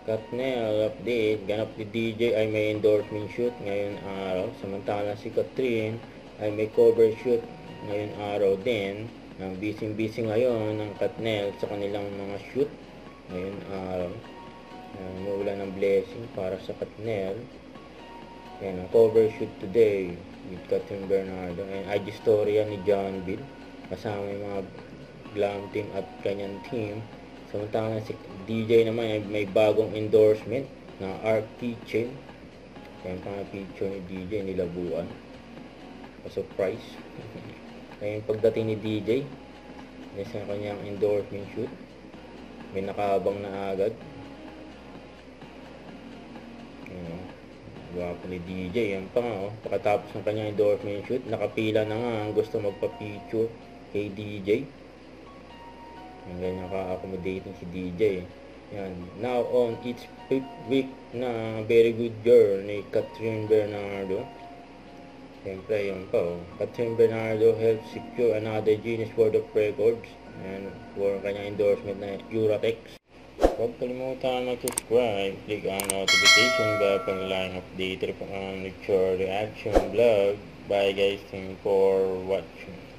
Katnel update, ganap ni DJ ay may endorsement shoot ngayon araw. Samantala si Katrin ay may cover shoot ngayon araw din. Ang busy ngayon ng Katnel sa kanilang mga shoot ngayon araw. Mawala ng blessing para sa Katnel. Yan ang cover shoot today with Katrin Bernardo and IG story ni John Bill kasama yung mga glam team at kanyang team. Samantala si DJ naman ay may bagong endorsement na Arc Keychain. Yan pang picture ni DJ nilabuan. Pa-surprise. Kaya pagdating ni DJ, yan sa kanyang endorsement shoot. May nakahabang na agad. Gwapo ni DJ. Yan pa nga, pagkatapos ng kanyang endorsement shoot, nakapila na nga ang gusto magpa-picture kay DJ. Ang ganyan ka-accommodating si DJ. Yan. Now on its 5th week na Very Good Girl ni Katrin Bernardo. Siyempre, yun pa Katrin Bernardo helps secure another Guinness World of Records and for kanyang endorsement na Uratex. Huwag kalimutan mag-subscribe, click ang notification bell para lang updated po ang lecture reaction vlog. Bye guys, thank you for watching.